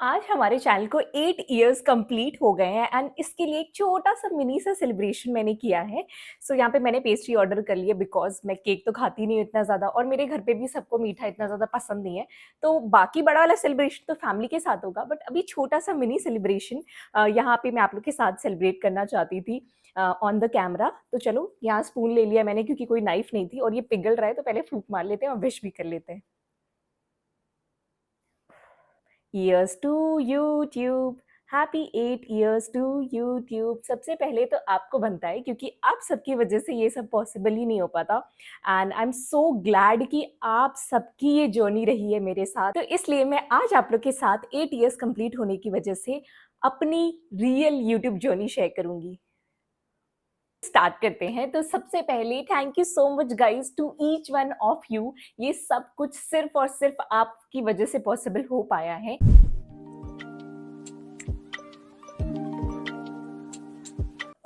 आज हमारे चैनल को 8 इयर्स कंप्लीट हो गए हैं एंड इसके लिए एक छोटा-सा मिनी सा सेलिब्रेशन मैंने किया है। सो यहाँ पे मैंने पेस्ट्री ऑर्डर कर ली है बिकॉज़ मैं केक तो खाती नहीं हूँ इतना ज़्यादा और मेरे घर पे भी सबको मीठा इतना ज़्यादा पसंद नहीं है। तो बाकी बड़ा वाला सेलिब्रेशन तो फैमिली के साथ होगा बट अभी छोटा-सा मिनी सेलिब्रेशन यहाँ पे मैं आप लोग के साथ सेलिब्रेट करना चाहती थी ऑन द कैमरा। तो चलो यहाँ स्पून ले लिया मैंने क्योंकि कोई नाइफ नहीं थी और ये पिघल रहा है तो पहले फूँक मार लेते हैं और विश भी कर लेते हैं। Years to YouTube, happy 8 years to YouTube. सबसे पहले तो आपको बनता है क्योंकि आप सबकी वजह से ये सब पॉसिबल ही नहीं हो पाता and I am so glad कि आप सबकी ये जर्नी रही है मेरे साथ। तो इसलिए मैं आज आप लोग के साथ 8 इयर्स कंप्लीट होने की वजह से अपनी रियल यूट्यूब जर्नी शेयर करूंगी। स्टार्ट करते हैं। तो सबसे पहले thank you so much guys to each one of you. ये सब कुछ सिर्फ और सिर्फ आपकी वजह से पॉसिबल हो पाया है।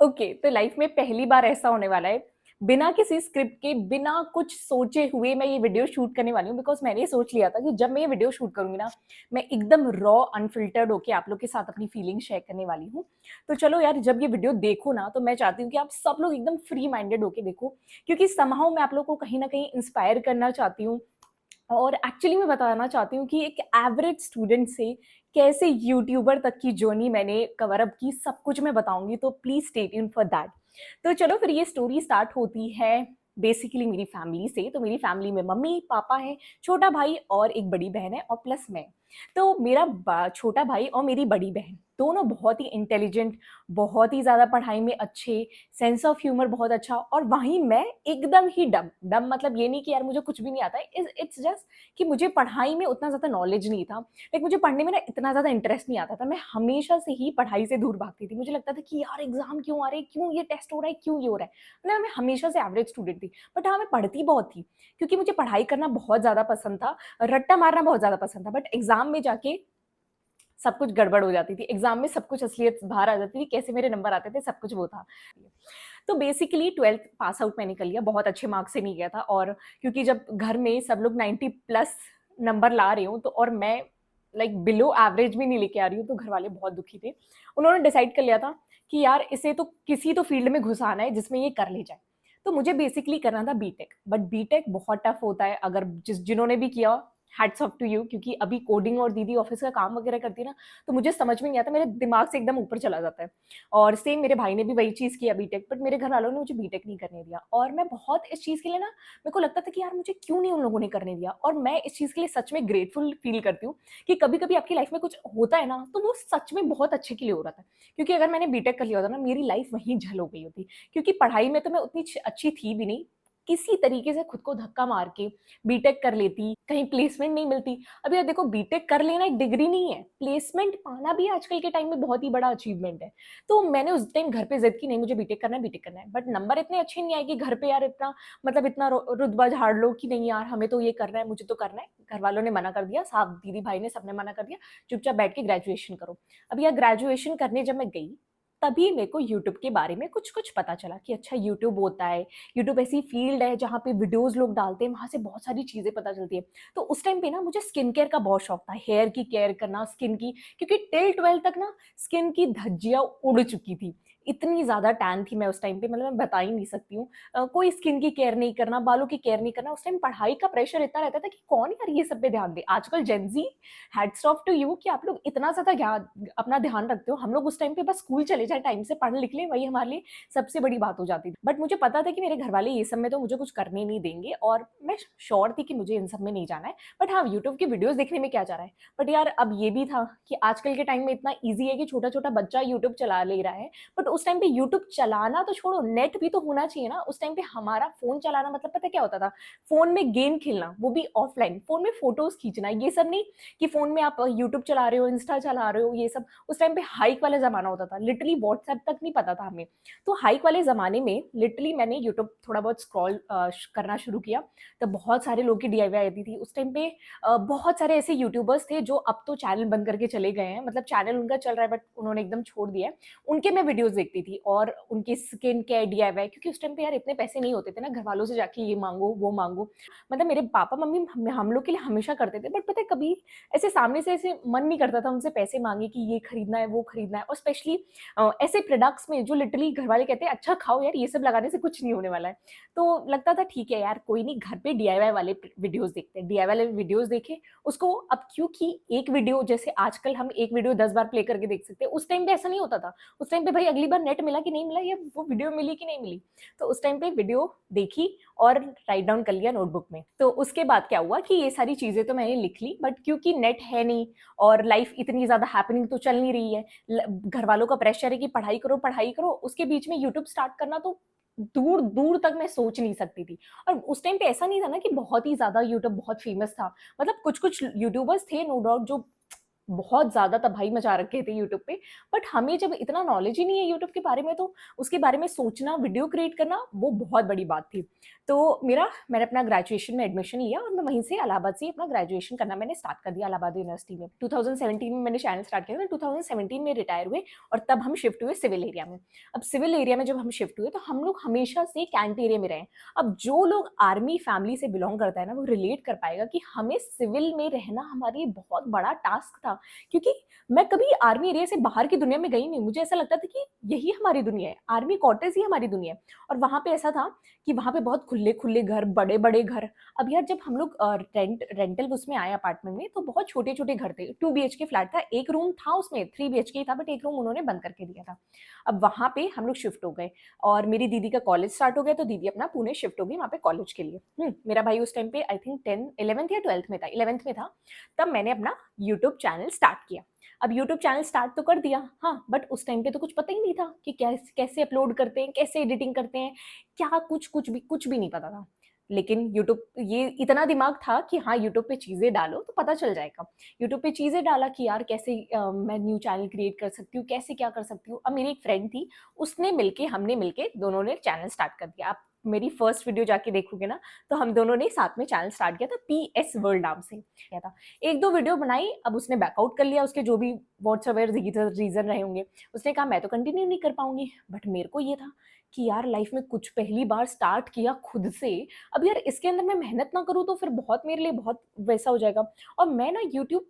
ओके तो लाइफ में पहली बार ऐसा होने वाला है बिना किसी स्क्रिप्ट के, बिना कुछ सोचे हुए मैं ये वीडियो शूट करने वाली हूँ बिकॉज मैंने सोच लिया था कि जब मैं ये वीडियो शूट करूंगी ना, मैं एकदम रॉ अनफिल्टर्ड होके आप लोग के साथ अपनी फीलिंग शेयर करने वाली हूँ। तो चलो यार, जब ये वीडियो देखो ना तो मैं चाहती हूँ कि आप सब लोग एकदम फ्री माइंडेड होके देखो क्योंकि समहाउ मैं आप लोग को कहीं ना कहीं इंस्पायर करना चाहती हूँ और एक्चुअली मैं बताना चाहती हूँ कि एक एवरेज स्टूडेंट से कैसे यूट्यूबर तक की जर्नी मैंने कवर अप की, सब कुछ मैं बताऊंगी। तो please stay tuned for that. तो चलो फिर ये स्टोरी स्टार्ट होती है बेसिकली मेरी फैमिली से। तो मेरी फैमिली में मम्मी पापा हैं, छोटा भाई और एक बड़ी बहन है और प्लस मैं। तो मेरा छोटा भाई और मेरी बड़ी बहन दोनों बहुत ही इंटेलिजेंट, बहुत ही ज़्यादा पढ़ाई में अच्छे, सेंस ऑफ ह्यूमर बहुत अच्छा, और वहीं मैं एकदम ही डम डम। मतलब ये नहीं कि यार मुझे कुछ भी नहीं आता है, इट्स जस्ट कि मुझे पढ़ाई में उतना ज़्यादा नॉलेज नहीं था। लाइक मुझे पढ़ने में ना इतना ज़्यादा इंटरेस्ट नहीं आता था। मैं हमेशा से ही पढ़ाई से दूर भागती थी। मुझे लगता था कि यार एग्जाम क्यों आ रहे हैं, क्यों ये टेस्ट हो रहा है, क्यों ये हो रहा है। मतलब मैं हमेशा से एवरेज स्टूडेंट थी बट हाँ, मैं पढ़ती बहुत थी क्योंकि मुझे पढ़ाई करना बहुत ज़्यादा पसंद था, रट्टा मारना बहुत ज़्यादा पसंद था। बट एग्जाम में जाके सब कुछ गड़बड़ हो जाती थी। एग्जाम में सब कुछ असलियत बाहर आ जाती थी, कैसे मेरे नंबर आते थे, सब कुछ वो था। तो बेसिकली 12th पास आउट मैंने कर लिया, बहुत अच्छे मार्क्स से नहीं गया था। और क्योंकि जब घर में सब लोग 90 प्लस नंबर ला रहे हूँ तो और मैं लाइक बिलो एवरेज भी नहीं लेके आ रही हूँ, तो घर वाले बहुत दुखी थे। उन्होंने डिसाइड कर लिया था कि यार इसे तो किसी तो फील्ड में घुसाना है जिसमें ये कर ले जाए। तो मुझे बेसिकली करना था बीटेक, बट बीटेक बहुत टफ होता है। अगर जिन्होंने भी किया, हैट्स ऑफ टू यू, क्योंकि अभी कोडिंग और दीदी ऑफिस का काम वगैरह करती है ना, तो मुझे समझ में नहीं आता, मेरे दिमाग से एकदम ऊपर चला जाता है। और सेम मेरे भाई ने भी वही चीज़ किया बीटेक, बट मेरे घर वालों ने मुझे बीटेक नहीं करने दिया। और मैं बहुत इस चीज़ के लिए ना, मेरे को लगता था कि यार मुझे क्यों नहीं उन लोगों ने करने दिया। और मैं इस चीज़ के लिए सच में ग्रेटफुल फील करती हूँ कि कभी कभी आपकी लाइफ में कुछ होता है ना, तो वो सच में बहुत अच्छे के लिए हो रहा था। क्योंकि अगर मैंने बीटेक कर लिया होता ना, मेरी लाइफ वहीं झल हो गई होती। क्योंकि पढ़ाई में तो मैं उतनी अच्छी थी भी नहीं, किसी तरीके से खुद को धक्का मार के बीटेक कर लेती, कहीं प्लेसमेंट नहीं मिलती। अब यार देखो, बीटेक कर लेना एक डिग्री नहीं है, प्लेसमेंट पाना भी आजकल के टाइम में बहुत ही बड़ा अचीवमेंट है। तो मैंने उस टाइम घर पे जिद की, नहीं मुझे बीटेक करना है, बीटेक करना है। बट नंबर इतने अच्छे नहीं आए कि घर पे यार इतना, मतलब इतना रुतबा झाड़ लो कि नहीं यार हमें तो ये करना है, मुझे तो करना है। घर वालों ने मना कर दिया, साफ दीदी भाई ने सबने मना कर दिया, चुपचाप बैठ के ग्रेजुएशन करो। अब यार ग्रेजुएशन करने जब मैं गई, तभी मेरे को यूट्यूब के बारे में कुछ कुछ पता चला कि अच्छा यूट्यूब होता है, यूट्यूब ऐसी फील्ड है जहाँ पे वीडियोस लोग डालते हैं, वहां से बहुत सारी चीजें पता चलती है। तो उस टाइम पे ना मुझे स्किन केयर का बहुत शौक था, हेयर की केयर करना, स्किन की, क्योंकि टिल 12 तक ना स्किन की धज्जियां उड़ चुकी थी। इतनी ज्यादा टैन थी मैं उस टाइम पे, मतलब मैं बता ही नहीं सकती हूँ। कोई स्किन की केयर नहीं करना, बालों की केयर नहीं करना। उस टाइम पढ़ाई का प्रेशर इतना रहता था कि कौन यार ये सब पे ध्यान दे। आजकल Gen Z, hats off to you कि आप लोग इतना ज्यादा अपना ध्यान रखते हो। हम लोग उस टाइम पे बस स्कूल चले जाए, टाइम से पढ़ लिख ले, वही हमारे लिए सबसे बड़ी बात हो जाती थी। बट मुझे पता था कि मेरे घर वाले ये सब में तो मुझे कुछ करने नहीं देंगे और मैं श्योर थी कि मुझे इन सब में नहीं जाना है। बट हाँ, यूट्यूब की वीडियोस देखने में क्या जा रहा है। बट यार अब ये भी था कि आजकल के टाइम में इतना ईजी है कि छोटा छोटा बच्चा यूट्यूब चला ले रहा है। बट उस टाइम पे यूट्यूब चलाना तो छोड़ो, नेट भी तो होना चाहिए ना। उस टाइम पे हमारा फोन चलाना मतलब पता क्या होता था, फोन में गेम खेलना, वो भी ऑफलाइन, फोन में फोटोज खींचना, ये सब नहीं कि फोन में आप यूट्यूब चला रहे हो, इंस्टा चला रहे हो, ये सब। उस टाइम पे हाइक वाला जमाना होता था, लिटरली व्हाट्सएप तक नहीं पता था हमें। तो हाइक वाले जमाने में लिटरली मैंने यूट्यूब थोड़ा बहुत स्क्रॉल करना शुरू किया। तो बहुत सारे लोग की डीआईवाई आती थी उस टाइम पे। बहुत सारे ऐसे यूट्यूबर्स थे जो अब तो चैनल बंद करके चले गए हैं, मतलब चैनल उनका चल रहा है बट उन्होंने एकदम छोड़ दिया है। उनके मैं वीडियोस देखती थी और उनके स्किन केयर डीआईवाई, क्योंकि उस टाइम पे यार इतने पैसे नहीं होते थे ना घर वालों से जाके ये मांगो वो मांगो। मतलब मेरे पापा मम्मी हम लोग के लिए हमेशा करते थे, बट पता है कभी ऐसे सामने से ऐसे मन नहीं करता था उनसे पैसे मांगे कि ये खरीदना है वो खरीदना है। और स्पेशली ऐसे प्रोडक्ट्स में जो लिटरली घर वाले कहते हैं अच्छा खाओ यार, ये सब लगाने से कुछ नहीं होने वाला है। तो लगता था ठीक है यार कोई नहीं, घर पे डीआईवाई वाले वीडियोस देखते हैं, डीआईवाई वाले वीडियोस देखे उसको। अब क्योंकि एक वीडियो जैसे आजकल हम एक वीडियो 10 बार प्ले करके देख सकते हैं, उस टाइम पे ऐसा नहीं होता था। उस टाइम पे भाई अगली बार नेट मिला कि नहीं मिला, या वो वीडियो मिली कि नहीं मिली, तो उस टाइम पे वीडियो देखी और राइट डाउन कर लिया नोटबुक में। तो उसके बाद क्या हुआ कि ये सारी चीजें तो मैंने लिख ली, बट क्योंकि नेट है नहीं और लाइफ इतनी ज्यादा हैपनिंग तो चल नहीं रही है, घर वालों का प्रेशर है कि पढ़ाई करो, उसके बीच में यूट्यूब स्टार्ट करना तो दूर दूर तक मैं सोच नहीं सकती थी। और उस टाइम पे ऐसा नहीं था ना कि बहुत ही ज्यादा यूट्यूब बहुत फेमस था। मतलब कुछ कुछ यूट्यूबर्स थे नो डाउट जो बहुत ज्यादा तबाही मचा रखे थे यूट्यूब पे, बट हमें जब इतना नॉलेज ही नहीं है यूट्यूब के बारे में, तो उसके बारे में सोचना, वीडियो क्रिएट करना वो बहुत बड़ी बात थी। तो मैंने अपना ग्रेजुएशन में एडमिशन लिया और मैं वहीं से इलाहाबाद से अपना ग्रेजुएशन करना मैंने स्टार्ट कर दिया इलाहाबाद यूनिवर्सिटी में। 2017 में मैंने चैनल स्टार्ट किया, 2017 में रिटायर हुए और तब हम शिफ्ट हुए सिविल एरिया में। अब सिविल एरिया में जब हम शिफ्ट हुए तो हम लोग हमेशा से कैंट एरिया में रहे। अब जो लोग आर्मी फैमिली से बिलोंग करता है ना, वो रिलेट कर पाएगा कि हमें सिविल में रहना हमारे लिए बहुत बड़ा टास्क था, क्योंकि मैं कभी आर्मी एरिया से बाहर की दुनिया में गई नहीं। मुझे ऐसा लगता था कि यही हमारी दुनिया है, आर्मी क्वार्टर्स ही हमारी दुनिया है। और वहां पे ऐसा था कि वहां पे बहुत खुले खुले घर, बड़े बड़े घर। अब यार जब हम लोग रेंटल उसमें आए अपार्टमेंट में, तो बहुत छोटे छोटे घर थे। 2 BHK फ्लैट था, एक रूम था उसमें 3 BHK था, बट एक रूम उन्होंने बंद करके दिया था। अब वहां पे हम लोग शिफ्ट हो गए और मेरी दीदी का कॉलेज स्टार्ट हो गया, तो दीदी अपना पुणे शिफ्ट हो गई वहां पे कॉलेज के लिए। मेरा भाई उस टाइम पे आई थिंक 11th या 12th में था, 11th में था। तब मैंने अपना यूट्यूब चैनल स्टार्ट किया। अब यूट्यूब चैनल स्टार्ट तो कर दिया, हाँ, बट उस टाइम पे तो कुछ पता ही नहीं था कि कैसे कैसे अपलोड करते हैं, कैसे एडिटिंग करते हैं, क्या कुछ भी नहीं पता था। लेकिन यूट्यूब ये इतना दिमाग था कि हाँ यूट्यूब पे चीजें डालो तो पता चल जाएगा। यूट्यूब पे चीजें डाला कि यार कैसे मैं न्यू चैनल क्रिएट कर सकती हूँ, कैसे क्या कर सकती हूँ। अब मेरी एक फ्रेंड थी, हमने मिलके दोनों ने चैनल स्टार्ट कर दिया। आप मेरी फर्स्ट वीडियो जाके देखोगे ना, तो हम दोनों ने साथ में चैनल स्टार्ट किया था, PS वर्ल्ड नाम से किया था। एक दो वीडियो बनाई, अब उसने बैकआउट कर लिया, उसके जो भी व्हाट्सएवर रीजन रहे होंगे। उसने कहा मैं तो कंटिन्यू नहीं कर पाऊंगी। बट मेरे को ये था कि यार लाइफ में कुछ पहली बार स्टार्ट किया खुद से, अब यार इसके अंदर मैं मेहनत ना करूँ तो फिर बहुत मेरे लिए बहुत वैसा हो जाएगा। और मैं ना यूट्यूब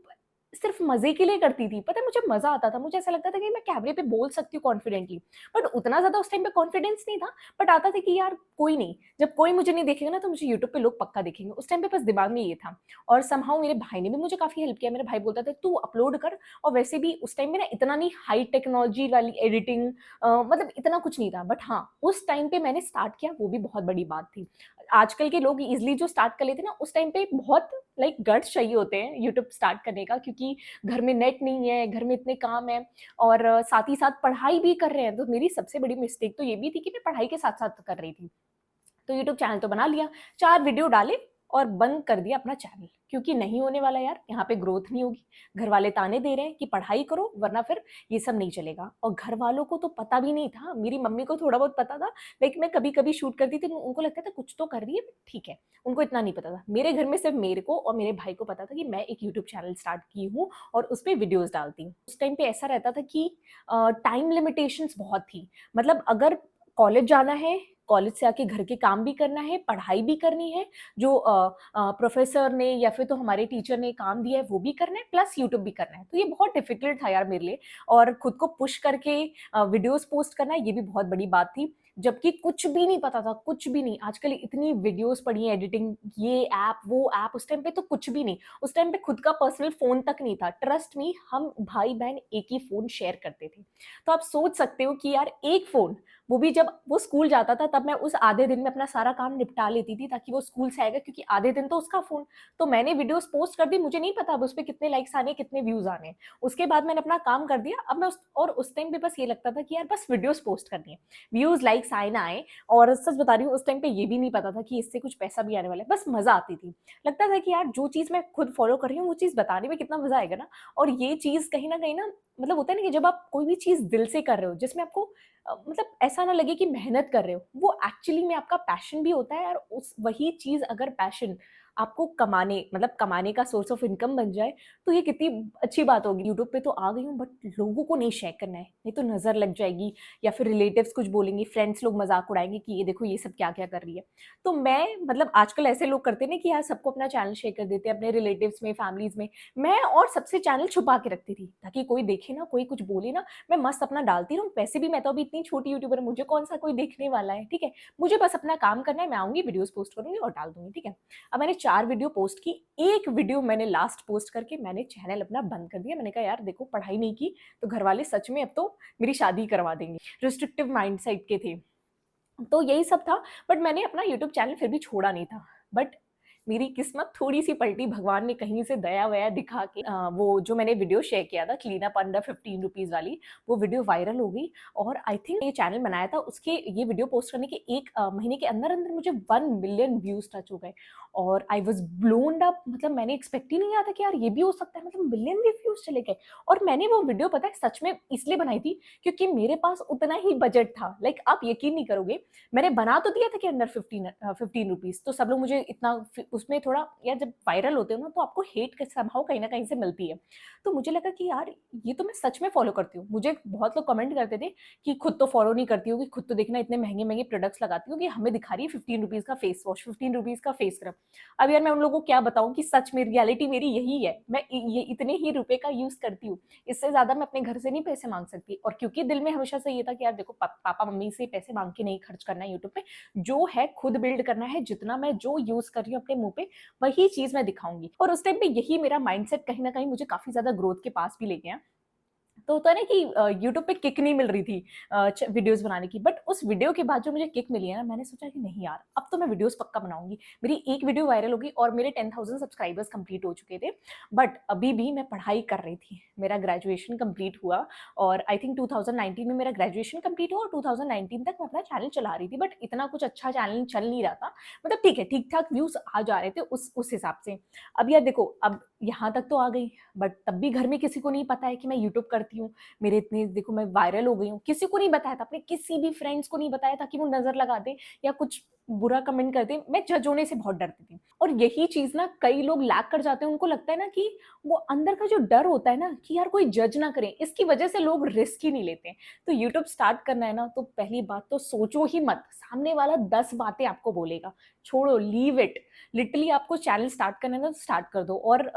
सिर्फ मजे के लिए करती थी, पता है मुझे मजा आता था, मुझे ऐसा लगता था कि मैं कैमरे पे बोल सकती हूँ कॉन्फिडेंटली। बट उतना ज्यादा उस टाइम पे कॉन्फिडेंस नहीं था। बट आता था कि यार कोई नहीं, जब कोई मुझे नहीं देखेगा ना तो मुझे यूट्यूब पे लोग पक्का देखेंगे। उस टाइम पे बस दिमाग में ये था। और समहाउ मेरे भाई ने भी मुझे काफी हेल्प किया। मेरा भाई बोलता था तू अपलोड कर। और वैसे भी उस टाइम पे ना इतना नहीं हाई टेक्नोलॉजी वाली एडिटिंग, मतलब इतना कुछ नहीं था। बट हाँ उस टाइम पे मैंने स्टार्ट किया, वो भी बहुत बड़ी बात थी। आजकल के लोग इजिली जो स्टार्ट कर लेते ना, उस टाइम पे बहुत लाइक गट्स चाहिए होते हैं यूट्यूब स्टार्ट करने का, क्योंकि घर में नेट नहीं है, घर में इतने काम है और साथ ही साथ पढ़ाई भी कर रहे हैं। तो मेरी सबसे बड़ी मिस्टेक तो ये भी थी कि मैं पढ़ाई के साथ साथ कर रही थी। तो यूट्यूब चैनल तो बना लिया, 4 वीडियो डाले और बंद कर दिया अपना चैनल, क्योंकि नहीं होने वाला यार, यहाँ पे ग्रोथ नहीं होगी। घर वाले ताने दे रहे हैं कि पढ़ाई करो वरना फिर ये सब नहीं चलेगा। और घर वालों को तो पता भी नहीं था, मेरी मम्मी को थोड़ा बहुत पता था, लेकिन मैं कभी कभी शूट करती थी तो उनको लगता था कुछ तो कर रही है, ठीक है। उनको इतना नहीं पता था। मेरे घर में सिर्फ मेरे को और मेरे भाई को पता था कि मैं एक यूट्यूब चैनल स्टार्ट की हूँ और उस पर वीडियोज डालती हूँ। उस टाइम पे ऐसा रहता था कि टाइम लिमिटेशंस बहुत थी। मतलब अगर कॉलेज जाना है, कॉलेज से आके घर के काम भी करना है, पढ़ाई भी करनी है, जो प्रोफेसर ने या फिर तो हमारे टीचर ने काम दिया है वो भी करना है, प्लस यूट्यूब भी करना है। तो ये बहुत डिफिकल्ट था यार मेरे लिए। और खुद को पुश करके वीडियोस पोस्ट करना, ये भी बहुत बड़ी बात थी, जबकि कुछ भी नहीं पता था, कुछ भी नहीं। आजकल इतनी वीडियोस पड़ी है, एडिटिंग, ये ऐप वो ऐप, उस टाइम पे तो कुछ भी नहीं। उस टाइम पे खुद का पर्सनल फोन तक नहीं था। ट्रस्ट मी, हम भाई बहन एक ही फोन शेयर करते थे। तो आप सोच सकते हो कि यार एक फोन, वो भी जब वो स्कूल जाता था तब मैं उस आधे दिन में अपना सारा काम निपटा लेती थी, ताकि वो स्कूल से आएगा, क्योंकि आधे दिन तो उसका फोन। तो मैंने वीडियोस पोस्ट कर दी, मुझे नहीं पता अब उस पर कितने लाइक्स आने, कितने व्यूज आने। उसके बाद मैंने अपना काम कर दिया। अब मैं उस टाइम पे बस ये लगता था कि यार बस वीडियोस पोस्ट करनी है, व्यूज लाइक्स आए ना आए। और सच बता रही हूँ उस टाइम पे ये भी नहीं पता था कि इससे कुछ पैसा भी आने वाला है, बस मजा आती थी। लगता था कि यार जो चीज मैं खुद फॉलो कर रही हूँ वो चीज बताने में कितना मजा आएगा ना। और ये चीज कहीं ना कहीं ना, मतलब होता है ना कि जब आप कोई भी चीज दिल से कर रहे हो, जिसमें आपको मतलब ऐसा ना लगे कि मेहनत कर रहे हो, वो एक्चुअली में आपका पैशन भी होता है। और उस वही चीज अगर पैशन आपको कमाने का सोर्स ऑफ इनकम बन जाए, तो ये कितनी अच्छी बात होगी। यूट्यूब पे तो आ गई हूँ, बट लोगों को नहीं शेयर करना है, नहीं तो नज़र लग जाएगी, या फिर रिलेटिव्स कुछ बोलेंगे, फ्रेंड्स लोग मज़ाक उड़ाएँगे कि ये देखो ये सब क्या-क्या कर रही है। तो मैं मतलब आजकल ऐसे लोग करते हैं ना कि यार सबको अपना चैनल शेयर कर देते हैं, अपने रिलेटिव्स में, फैमिलीज़ में। मैं और सबसे चैनल छुपा के रखती थी, ताकि कोई देखे ना, कोई कुछ बोले ना, मैं मस्त अपना डालती रहूँ। वैसे भी मैं तो अभी इतनी छोटी यूट्यूबर हूँ, मुझे कौन-सा कोई देखने वाला है, ठीक है? मुझे बस अपना काम करना है, मैं आऊँगी, वीडियोज़ पोस्ट करूँगी और डाल दूँगी, ठीक है? अब मैंने 4 वीडियो पोस्ट की, 1 वीडियो मैंने लास्ट पोस्ट करके मैंने चैनल अपना बंद कर दिया। मैंने कहा यार देखो पढ़ाई नहीं की, तो घरवाले सच में अब तो मेरी शादी करवा देंगे। रिस्ट्रिक्टिव माइंडसेट के थे। तो यही सब था, बट मैंने अपना यूट्यूब चैनल फिर भी छोड़ा नहीं था। बट मेरी किस्मत थोड़ी-सी पलटी, भगवान ने कहीं से दया-वया दिखा के वो जो मैंने वीडियो शेयर किया था क्लीन अप अंडर 15 रुपीज़ वाली, वो वीडियो वायरल हो गई और आई थिंक ये चैनल बनाया था उसके ये वीडियो पोस्ट करने के 1 महीने के अंदर-अंदर मुझे 1 मिलियन व्यूज़ टच हो गए और आई वाज़ ब्लोन अप। मतलब मैंने एक्सपेक्ट ही नहीं किया था कि यार ये भी हो सकता है, मतलब मिलियन भी व्यूज़ चले गए। और मैंने वो वीडियो पता है सच में इसलिए बनाई थी क्योंकि मेरे पास उतना ही बजट था। लाइक आप यकीन नहीं करोगे, मैंने बना तो दिया था कि अंडर 15 रुपीज़, तो सब लोग मुझे इतना उसमें थोड़ा, यार जब वायरल होते हो ना तो आपको हेट समहाउ कहीं न कहीं से मिलती है। तो मुझे लगा कि यार ये तो मैं सच में फ़ॉलो करती हूँ। मुझे बहुत लोग कमेंट करते थे कि खुद तो फ़ॉलो नहीं करती होगी, खुद तो देखना इतने महँगे-महँगे प्रोडक्ट्स लगाती होगी, हमें दिखा रही है 15 रुपीज़ का फेस वॉश, 15 रुपीज़ का फेस स्क्रब। अब यार मैं उन लोगों को क्या बताऊँ कि सच में रियलिटी मेरी यही है। मैं ये इतने ही रुपए का यूज़ करती हूँ। इससे ज़्यादा मैं अपने घर से नहीं पैसे माँग सकती, और क्योंकि दिल में हमेशा से ये था कि यार देखो पापा-मम्मी से पैसे माँग के नहीं खर्च करना है यूट्यूब पे, जो है खुद बिल्ड करना है, जितना मैं जो यूज़ कर रही हूँ अपने मुँह पे, वही चीज़ मैं दिखाऊँगी। और उस टाइम पे यही मेरा माइंडसेट कहीं न कहीं मुझे काफ़ी ज़्यादा ग्रोथ के पास भी ले गया। तो होता है ना कि यूट्यूब पे किक नहीं मिल रही थी वीडियोज़ बनाने की, बट उस वीडियो के बाद जो मुझे किक मिली है ना, मैंने सोचा कि नहीं यार, अब तो मैं वीडियोज़ पक्का बनाऊँगी। मेरी एक वीडियो वायरल हो गई और मेरे 10,000 सब्सक्राइबर्स कंप्लीट हो चुके थे। बट अभी भी मैं पढ़ाई कर रही थी। मेरा ग्रेजुएशन कंप्लीट हुआ और आई थिंक 2019 में मेरा ग्रेजुएशन कंप्लीट हुआ और 2019 तक मैं अपना चैनल चला रही थी, बट इतना कुछ अच्छा चैनल चल नहीं रहा था। मतलब ठीक है, ठीक-ठाक व्यूज़ आ जा रहे थे उस हिसाब से। अब यार देखो, अब यहाँ तक तो आ गई, बट तब भी घर में किसी को नहीं पता है कि मैं यूट्यूब करती हूँ। मेरे इतने देखो मैं वायरल हो गई हूँ, किसी को नहीं बताया था, अपने किसी भी फ्रेंड्स को नहीं बताया था कि वो नज़र लगा दें या कुछ बुरा कमेंट कर दें। मैं जज होने से बहुत डरती थी, और यही चीज़ ना कई लोग लैग कर जाते हैं, उनको लगता है ना कि वो अंदर का जो डर होता है ना कि यार कोई जज ना करे, इसकी वजह से लोग रिस्क ही नहीं लेते हैं। तो यूट्यूब स्टार्ट करना है ना, तो पहली बात तो सोचो ही मत, सामने वाला 10 बातें आपको बोलेगा, छोड़ो, लीव इट। लिटरली आपको चैनल स्टार्ट करना है ना, तो स्टार्ट कर दो। और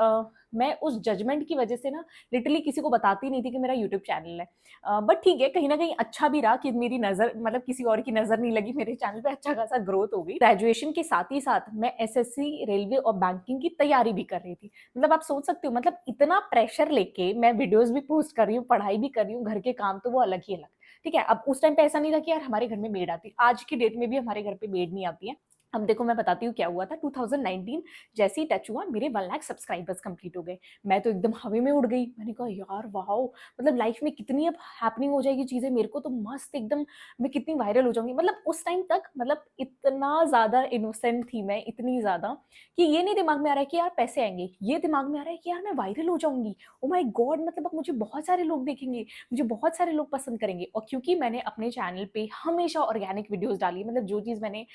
मैं उस जजमेंट की वजह से ना लिटरली किसी को बताती नहीं थी कि मेरा यूट्यूब चैनल है। बट ठीक है, कहीं न कहीं अच्छा भी रहा कि मेरी नज़र, मतलब किसी और की नज़र नहीं लगी मेरे चैनल पे, अच्छा खासा ग्रोथ हो गई। ग्रेजुएशन के साथ ही साथ मैं एसएससी, रेलवे और बैंकिंग की तैयारी भी कर रही थी। मतलब आप सोच सकते हो, मतलब इतना प्रेशर लेके मैं वीडियोज़ भी पोस्ट कर रही हूँ, पढ़ाई भी कर रही हूँ, घर के काम तो वो अलग ही अलग। ठीक है, अब उस टाइम पे ऐसा नहीं था कि यार हमारे घर में मेड आती। आज की डेट में भी हमारे घर पे मेड नहीं आती है। अब देखो मैं बताती हूँ क्या हुआ था। 2019 जैसे ही टच हुआ, मेरे 1 लाख सब्सक्राइबर्स कंप्लीट हो गए। मैं तो एकदम हवा में उड़ गई। मैंने कहा यार वॉव! मतलब लाइफ में कितनी अब हैपनिंग हो जाएगी चीज़ें, मेरे को तो मस्त एकदम, मैं कितनी वायरल हो जाऊँगी। मतलब उस टाइम तक, मतलब इतना ज़्यादा इनोसेंट थी मैं, इतनी ज़्यादा कि ये नहीं दिमाग में आ रहा है कि यार पैसे आएँगे, ये दिमाग में आ रहा है कि यार मैं वायरल हो जाऊँगी। Oh my God! मतलब अब मुझे बहुत सारे लोग देखेंगे, मुझे बहुत सारे लोग पसंद करेंगे। और क्योंकि मैंने अपने चैनल पे हमेशा ऑर्गेनिक वीडियोज़ डाली, मतलब जो चीज़ मैंने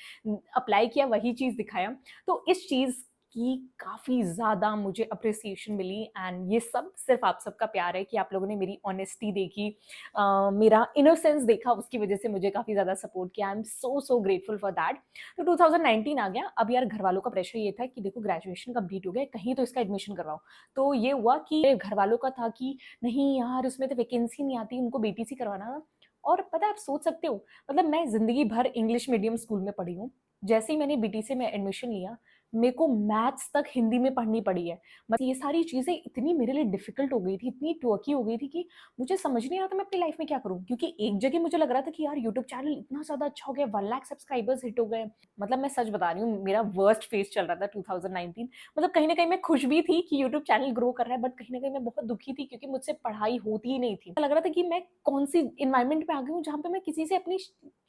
अप्लाई किया वही चीज़ दिखाया। तो इस चीज़ की काफ़ी ज़्यादा मुझे एप्रिसिएशन मिली, एंड ये सब सिर्फ़ आप सबका प्यार है कि आप लोगों ने मेरी ऑनेस्टी देखी, मेरा इनोसेंस देखा, उसकी वज़ह से मुझे काफ़ी ज़्यादा सपोर्ट किया। I am so grateful for that. तो 2019 आ गया। अब यार घरवालों का प्रेशर ये था कि देखो ग्रेजुएशन कंप्लीट हो गया, कहीं तो इसका एडमिशन करवाओ। तो ये हुआ कि घरवालों का था कि नहीं यार उसमें तो वैकेंसी नहीं आती, उनको बीटीसी करवाना था। और पता है आप सोच सकते हो, मतलब मैं ज़िंदगी भर इंग्लिश मीडियम स्कूल में पढ़ी हूँ। जैसे ही मैंने बीटीसी में एडमिशन लिया, मेरे को मैथ्स तक हिंदी में पढ़नी पड़ी है। मतलब ये सारी चीज़ें इतनी मेरे लिए डिफ़िकल्ट हो गई थी, इतनी ट्वकी हो गई थी कि मुझे समझ नहीं आ रहा था मैं अपनी लाइफ़ में क्या करूँ? क्योंकि एक जगह मुझे लग रहा था कि यार यूट्यूब चैनल इतना ज़्यादा अच्छा हो गया, 1 लाख सब्सक्राइबर्स हिट हो गए। मतलब मैं सच बता रही हूँ, मेरा वर्स्ट फेज़ चल रहा था 2019। मतलब कहीं न कहीं मैं खुश भी थी कि यूट्यूब चैनल ग्रो कर रहा है, बट कहीं न कहीं मैं बहुत दुखी थी क्योंकि मुझसे पढ़ाई होती ही नहीं थी। लग रहा था कि मैं कौन-सी एनवायरनमेंट में आ गई हूँ जहाँ पे मैं किसी से अपनी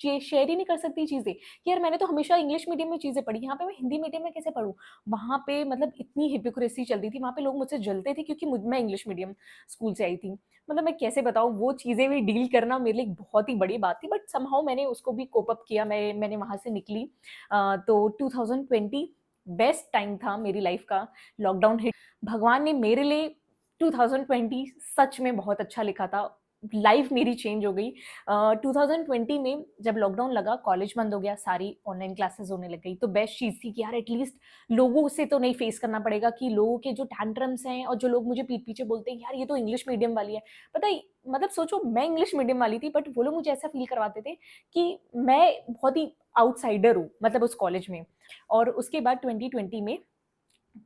शेयर ही नहीं कर सकती चीज़ें। कि यार मैंने तो हमेशा इंग्लिश मीडियम में चीज़ें पढ़ी, यहाँ पे मैं हिंदी मीडियम में कैसे पढ़ूँ? वहाँ पे मतलब इतनी हिपोक्रेसी चल रही थी, वहाँ पे लोग मुझसे जलते थे क्योंकि मैं इंग्लिश मीडियम स्कूल से आई थी। मतलब मैं कैसे बताऊँ, वो चीज़ें भी डील करना मेरे लिए एक बहुत ही बड़ी बात थी, बट समहाउ मैंने उसको भी कोप अप किया, मैंने वहाँ से निकली। तो 2020 बेस्ट टाइम था मेरी लाइफ का, लॉकडाउन हिट। भगवान ने मेरे लिए 2020 सच में बहुत अच्छा लिखा था। लाइफ मेरी चेंज हो गई। 2020 में जब लॉकडाउन लगा, कॉलेज बंद हो गया, सारी ऑनलाइन क्लासेस होने लग गई, तो बेस्ट चीज़ थी कि यार एटलीस्ट लोगों से तो नहीं फेस करना पड़ेगा कि लोगों के जो टैंट्रम्स हैं और जो लोग मुझे पीठ पीछे बोलते हैं यार ये तो इंग्लिश मीडियम वाली है। पता है, मतलब सोचो मैं इंग्लिश मीडियम वाली थी, बट वो लोग मुझे ऐसा फील करवाते थे कि मैं बहुत ही आउटसाइडर हूँ, मतलब उस कॉलेज में। और उसके बाद 2020 में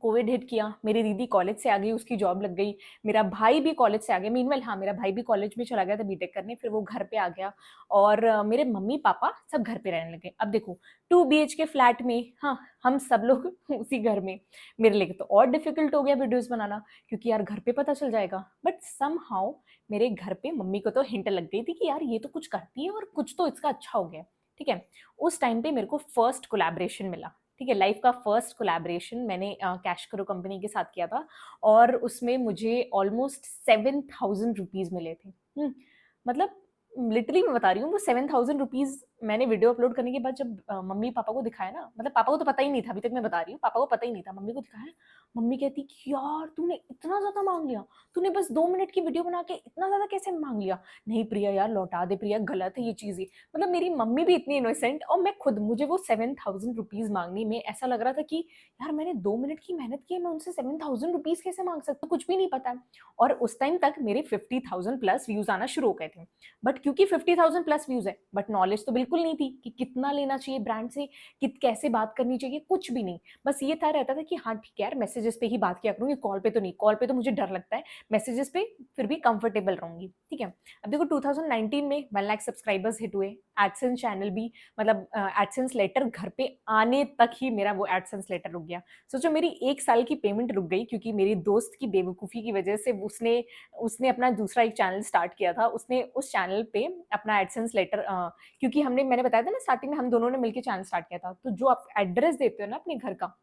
कोविड हिट किया, मेरी दीदी कॉलेज से आ गई, उसकी जॉब लग गई, मेरा भाई भी कॉलेज से आ गया। मीनवेल हाँ, मेरा भाई भी कॉलेज में चला गया था बीटेक करने, फिर वो घर पे आ गया और मेरे मम्मी पापा सब घर पे रहने लगे। अब देखो 2 BHK फ्लैट में, हाँ हम सब लोग उसी घर में। मेरे लिए तो और डिफिकल्ट हो गया वीडियोस बनाना, क्योंकि यार घर पे पता चल जाएगा। बट सम हाउ मेरे घर पे मम्मी को तो हिंट लग गई थी कि यार ये तो कुछ करती है और कुछ तो इसका अच्छा हो गया। ठीक है, उस टाइम पे मेरे को फर्स्ट कोलैबोरेशन मिला। ठीक है, लाइफ का फर्स्ट कोलैबोरेशन मैंने कैश करो कंपनी के साथ किया था, और उसमें मुझे ऑलमोस्ट 7,000 रुपीज मिले थे। मतलब लिटरली मैं बता रही हूँ, वो 7,000 रुपीज मैंने वीडियो अपलोड करने के बाद जब मम्मी पापा को दिखाया ना, मतलब पापा को तो पता ही नहीं था, अभी तक मैं बता रही हूँ, पापा को पता ही नहीं था, मम्मी को दिखाया। मम्मी कहती कि यार तूने इतना ज्यादा मांग लिया, तूने बस 2 मिनट की वीडियो बना के इतना ज्यादा कैसे मांग लिया? नहीं प्रिया यार लौटा दे, प्रिया गलत है ये चीज ही। मतलब मेरी मम्मी भी इतनी इनोसेंट, और मैं खुद, मुझे वो 7,000 रुपीज मांगनी में ऐसा लग रहा था कि यार मैंने 2 मिनट की मेहनत की है, मैं उनसे 7,000 रुपीज कैसे मांग सकता हूँ, कुछ भी नहीं पता है। और उस टाइम तक मेरे 50,000 प्लस व्यूज आना शुरू हो गए थे। बट क्योंकि 50,000 प्लस व्यूज है, बट नॉलेज तो बिल्कुल नहीं थी कि कितना लेना चाहिए ब्रांड से, कैसे बात करनी चाहिए, कुछ भी नहीं। बस ये था, रहता था कि हाँ ठीक है यार मैसेजेस पे ही बात किया करूंगी, कॉल पे तो नहीं, कॉल पे तो मुझे डर लगता है, मैसेजेस पे फिर भी कंफर्टेबल रहूंगी। ठीक है, अब देखो 2019 में 1 लाख सब्सक्राइबर्स हिट हुए, एडसेंस चैनल भी, मतलब एडसेंस लेटर घर पे आने तक ही मेरा वो एडसेंस लेटर रुक गया। सोचो मेरी 1 साल की पेमेंट रुक गई, क्योंकि मेरी दोस्त की बेवकूफ़ी की वजह से उसने उसने अपना दूसरा एक चैनल स्टार्ट किया था, उसने उस चैनल पे अपना एडसेंस लेटर, क्योंकि मैंने बताया था ना स्टार्टिंग में हम दोनों ने मिलकर चैनल स्टार्ट किया था, तो जो आप एड्रेस देते हो ना अपने घर का,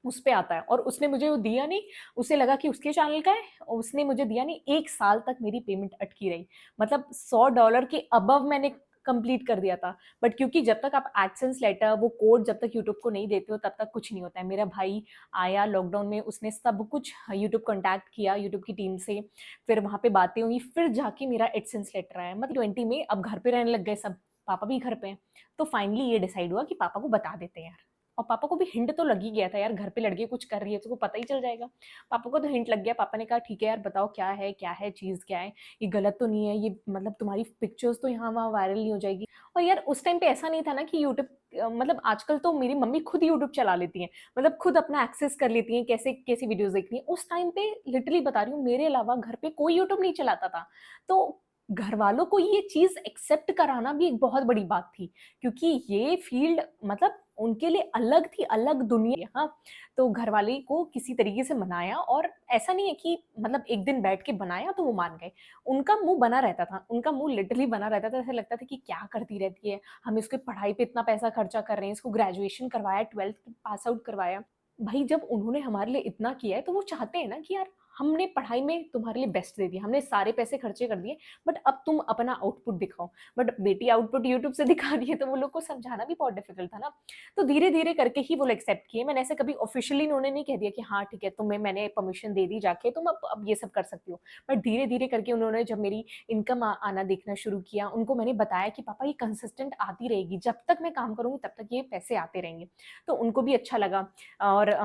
उस पे आता है, और उसने मुझे वो दिया नहीं। उसे लगा कि उसके चैनल का है, उसने मुझे दिया नहीं। 1 साल तक मेरी पेमेंट अटकी रही, मतलब $100 के अबव मैंने कंप्लीट कर दिया था। बट क्योंकि जब तक आप एडसेंस लेटर, वो कोड जब तक यूट्यूब को नहीं देते हो तब तक कुछ नहीं होता है। मेरा भाई आया लॉकडाउन में, उसने सब कुछ यूट्यूब कॉन्टैक्ट किया यूट्यूब की टीम से, फिर वहां पे बातें हुई, फिर जाके मेरा एडसेंस लेटर आया। मतलब 20 में अब घर पे रहने लग गए सब, पापा भी घर पे हैं, तो फाइनली ये डिसाइड हुआ कि पापा को बता देते हैं यार। और पापा को भी हिंट तो लग ही गया था यार, घर पे लड़की कुछ कर रही है तो को पता ही चल जाएगा। पापा को तो हिंट लग गया, पापा ने कहा ठीक है यार बताओ क्या है चीज क्या है, ये गलत तो नहीं है, ये मतलब तुम्हारी पिक्चर्स तो यहाँ वहाँ वायरल नहीं हो जाएगी। और यार उस टाइम पे ऐसा नहीं था ना कि यूट्यूब, मतलब आजकल तो मेरी मम्मी खुद यूट्यूब चला लेती हैं, मतलब खुद अपना एक्सेस कर लेती हैं कैसे कैसी वीडियोस देखनी है। उस टाइम पे लिटरली बता रही हूँ, मेरे अलावा घर पे कोई यूट्यूब नहीं चलाता था। तो घर वालों को ये चीज एक्सेप्ट कराना भी एक बहुत बड़ी बात थी, क्योंकि ये फील्ड मतलब उनके लिए अलग थी, अलग दुनिया। हाँ, तो घर वाले को किसी तरीके से मनाया, और ऐसा नहीं है कि मतलब एक दिन बैठ के बनाया तो वो मान गए। उनका मुंह बना रहता था, उनका मुंह लिटरली बना रहता था, ऐसा लगता था कि क्या करती रहती है, हम इसके पढ़ाई पे इतना पैसा खर्चा कर रहे हैं, इसको ग्रेजुएशन करवाया, 12th पास आउट करवाया। भाई जब उन्होंने हमारे लिए इतना किया है तो वो चाहते हैं ना कि यार हमने पढ़ाई में तुम्हारे लिए बेस्ट दे दिया, हमने सारे पैसे खर्चे कर दिए, बट अब तुम अपना आउटपुट दिखाओ। बट बेटी आउटपुट यूट्यूब से दिखा रही है, तो वो लोग को समझाना भी बहुत डिफिकल्ट था ना। तो धीरे धीरे करके ही वो एक्सेप्ट किए। मैंने ऐसे कभी ऑफिशियली उन्होंने नहीं कह दिया कि हाँ ठीक है तुम्हें मैंने परमिशन दे दी जाके, तुम अब ये सब कर सकती हो। बट धीरे धीरे करके उन्होंने जब मेरी इनकम आना देखना शुरू किया, उनको मैंने बताया कि पापा ये कंसिस्टेंट आती रहेगी, जब तक मैं काम करूंगी तब तक ये पैसे आते रहेंगे। तो उनको भी अच्छा लगा। और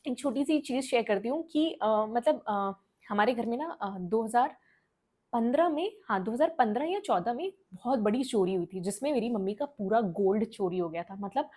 एक छोटी सी चीज शेयर करती हूँ कि मतलब हमारे घर में ना 2015 में, हाँ 2015 या 14 में बहुत बड़ी चोरी हुई थी, जिसमें मेरी मम्मी का पूरा गोल्ड चोरी हो गया था। मतलब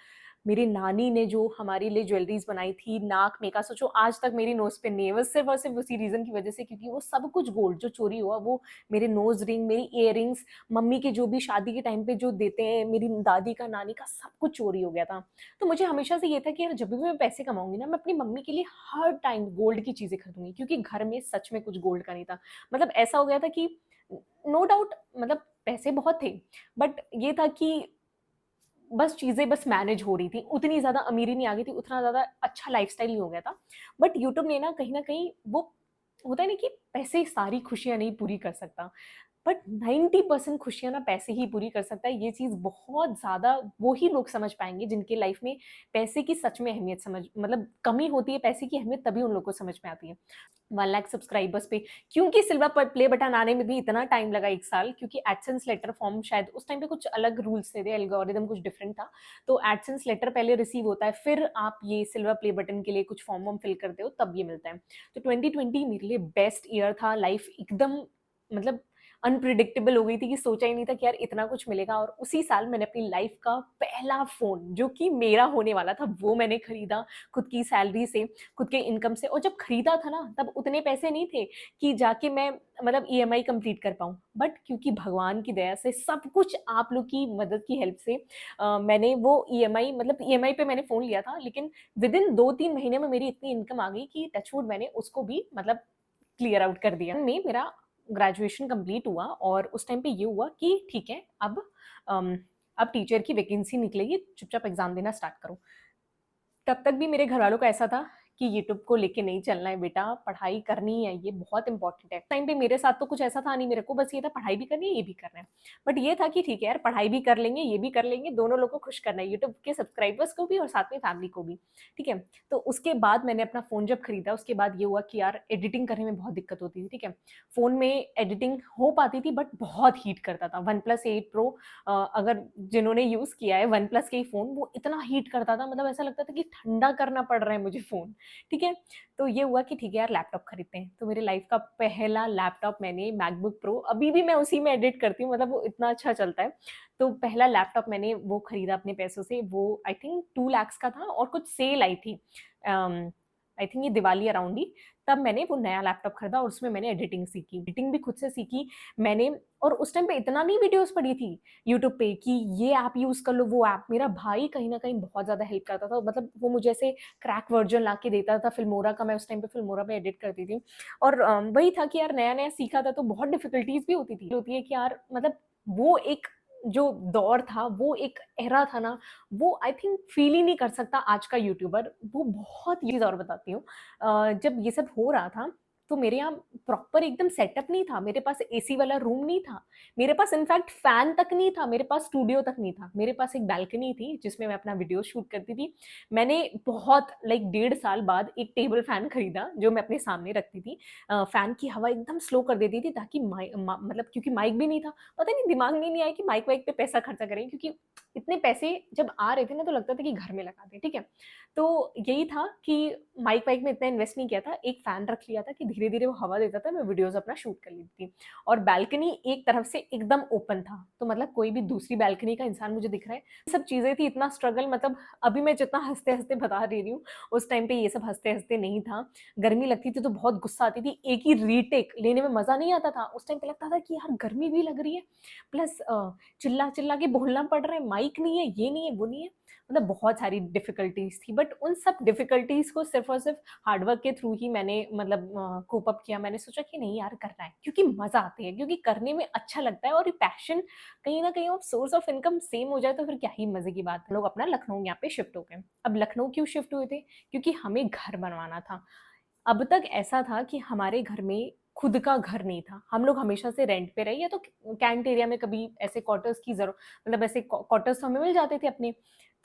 मेरी नानी ने जो हमारे लिए ज्वेलरीज बनाई थी, नाक में का, सोचो आज तक मेरी नोज पे नहीं है, बस सिर्फ और सिर्फ उसी रीजन की वजह से, क्योंकि वो सब कुछ गोल्ड जो चोरी हुआ, वो मेरे नोज रिंग, मेरी इयररिंग्स, मम्मी के जो भी शादी के टाइम पे जो देते हैं, मेरी दादी का, नानी का, सब कुछ चोरी हो गया था। तो मुझे हमेशा से ये था कि यार जब भी मैं पैसे कमाऊंगी ना, मैं अपनी मम्मी के लिए हर टाइम गोल्ड की चीजें खरीदूंगी, क्योंकि घर में सच में कुछ गोल्ड का नहीं था। मतलब ऐसा हो गया था कि नो डाउट मतलब पैसे बहुत थे, बट ये था कि बस चीजें बस मैनेज हो रही थी, उतनी ज्यादा अमीरी नहीं आ गई थी, उतना ज्यादा अच्छा लाइफस्टाइल नहीं हो गया था। बट यूट्यूब ने ना कहीं वो होता है ना कि पैसे सारी खुशियां नहीं पूरी कर सकता। बट 90% खुशियाँ ना पैसे ही पूरी कर सकता है। ये चीज़ बहुत ज़्यादा वो ही लोग समझ पाएँगे जिनके लाइफ में पैसे की सच में अहमियत समझ मतलब कमी होती है पैसे की अहमियत, तभी उन लोगों को समझ में आती है। 1 लाख सब्सक्राइबर्स पे क्योंकि सिल्वर प प्ले बटन आने में भी इतना टाइम लगा 1 साल, क्योंकि एडसेंस लेटर फॉर्म शायद उस टाइम पे कुछ अलग रूल्स थे, एल्गोरिदम कुछ डिफरेंट था। तो एडसेंस लेटर पहले रिसीव होता है, फिर आप ये सिल्वर प्ले बटन के लिए कुछ फॉर्म फिल करते हो, तब ये मिलता है। तो 2020 मेरे लिए बेस्ट ईयर था। लाइफ एकदम मतलब अनप्रिडिक्टेबल हो गई थी कि सोचा ही नहीं था कि यार इतना कुछ मिलेगा। और उसी साल मैंने अपनी लाइफ का पहला फ़ोन जो कि मेरा होने वाला था, वो मैंने खरीदा खुद की सैलरी से, खुद के इनकम से। और जब खरीदा था ना, तब उतने पैसे नहीं थे कि जाके मैं मतलब ईएमआई कंप्लीट कर पाऊँ। बट क्योंकि भगवान की दया से सब कुछ आप लोग की मदद की हेल्प से मैंने वो ईएमआई मतलब ईएमआई पे मैंने फ़ोन लिया था, लेकिन विदिन 2-3 महीने में मेरी इतनी इनकम आ गई कि टच वुड मैंने उसको भी मतलब क्लियर आउट कर दिया। में मेरा ग्रेजुएशन कंप्लीट हुआ और उस टाइम पे ये हुआ कि ठीक है, अम, अब टीचर की वैकेंसी निकलेगी, चुपचाप एग्ज़ाम देना स्टार्ट करो। तब तक भी मेरे घरवालों का ऐसा था कि यूट्यूब को लेके नहीं चलना है बेटा, पढ़ाई करनी है, ये बहुत इंपॉर्टेंट है। टाइम पे मेरे साथ तो कुछ ऐसा था नहीं, मेरे को बस ये था पढ़ाई भी करनी है, ये भी करना है। बट ये था कि ठीक है यार, पढ़ाई भी कर लेंगे, ये भी कर लेंगे, दोनों लोग को खुश करना है, यूट्यूब के सब्सक्राइबर्स को भी और साथ में फैमिली को भी, ठीक है? तो उसके बाद मैंने अपना फ़ोन जब खरीदा, उसके बाद ये हुआ कि यार एडिटिंग करने में बहुत दिक्कत होती थी, ठीक है? फ़ोन में एडिटिंग हो पाती थी बट बहुत हीट करता था। वन प्लस 8 प्रो अगर जिन्होंने यूज़ किया है वन प्लस के ही फ़ोन, वो इतना हीट करता था, मतलब ऐसा लगता था कि ठंडा करना पड़ रहा है मुझे फ़ोन, ठीक है? तो ये हुआ कि ठीक है यार, लैपटॉप खरीदते हैं। तो मेरे लाइफ़ का पहला लैपटॉप मैंने मैकबुक प्रो, अभी भी मैं उसी में एडिट करती हूँ, मतलब वो इतना अच्छा चलता है। तो पहला लैपटॉप मैंने वो खरीदा अपने पैसों से, वो आई थिंक 2 लाख्स का था और कुछ सेल आई थी। आई थिंक ये दिवाली अराउंड ही, तब मैंने वो नया लैपटॉप खरीदा और उसमें मैंने एडिटिंग सीखी। एडिटिंग भी खुद से सीखी मैंने। और उस टाइम पे इतना नहीं वीडियोज़ पड़ी थी यूट्यूब पे कि ये ऐप यूज़ कर लो, वो ऐप। मेरा भाई कहीं न कहीं बहुत ज़्यादा हेल्प करता था, मतलब वो मुझे ऐसे क्रैक वर्ज़न ला के देता था फिल्मोरा का। मैं उस टाइम पे फिल्मोरा पे एडिट करती थी। और वही था कि यार नया-नया सीखा था तो बहुत डिफ़िकल्टीज़ भी होती थी। होती है कि यार मतलब वो एक जो दौर था, वो एक एरा था ना, वो आई थिंक फ़ील ही नहीं कर सकता आज का यूट्यूबर। वो बहुत चीज़ और बताती हूँ। जब ये सब हो रहा था, तो मेरे यहाँ प्रॉपर एकदम सेटअप नहीं था। मेरे पास एसी वाला रूम नहीं था। मेरे पास इनफैक्ट फैन तक नहीं था, मेरे पास स्टूडियो तक नहीं था। मेरे पास एक बालकनी थी जिसमें मैं अपना वीडियो शूट करती थी। मैंने बहुत लाइक 1.5 साल बाद एक टेबल फैन खरीदा जो मैं अपने सामने रखती थी। फैन की हवा एकदम स्लो कर देती थी ताकि मतलब क्योंकि माइक भी नहीं था। पता नहीं दिमाग में नहीं आया कि माइक वाइक पे पैसा खर्चा करें, क्योंकि इतने पैसे जब आ रहे थे ना तो लगता था कि घर में लगा दें, ठीक है? तो यही था कि माइक वाइक में इतना इन्वेस्ट नहीं किया था। एक फैन रख लिया था कि धीरे-धीरे वो हवा देता था, मैं वीडियोज़ अपना शूट कर लेती थी। और बालकनी एक तरफ से एकदम ओपन था, तो मतलब कोई भी दूसरी बालकनी का इंसान मुझे दिख रहा है। ये सब चीज़ें थी, इतना स्ट्रगल, मतलब अभी मैं जितना हँसते-हँसते बता रही हूँ, उस टाइम पे ये सब हँसते-हँसते नहीं था। गर्मी लगती थी तो बहुत गुस्सा आती थी, एक ही रीटेक लेने में मज़ा नहीं आता था। उस टाइम पे लगता था कि यार गर्मी भी लग रही है, प्लस चिल्ला-चिल्ला के बोलना पड़ रहा है, माइक नहीं है, ये नहीं है, वो नहीं है। मतलब बहुत सारी डिफ़िकल्टीज़ थी, बट उन सब डिफ़िकल्टीज़ को सिर्फ़ और सिर्फ़ हार्ड वर्क के थ्रू ही मैंने मतलब कोप अप किया। मैंने सोचा कि नहीं यार, करना है, क्योंकि मज़ा आती है, क्योंकि करने में अच्छा लगता है। और ये पैशन कहीं न कहीं, सोर्स ऑफ इनकम सेम हो जाए तो फिर क्या ही मज़े की बात है। लोग अपना लखनऊ यहाँ पे शिफ्ट हो गए। अब लखनऊ क्यों शिफ्ट हुए थे? क्योंकि हमें घर बनवाना था। अब तक ऐसा था कि हमारे घर में खुद का घर नहीं था। हम लोग हमेशा से रेंट पे रहे, या तो कैंट एरिया में कभी ऐसे क्वार्टर्स की मतलब ऐसे क्वार्टर्स तो हमें मिल जाते थे अपने।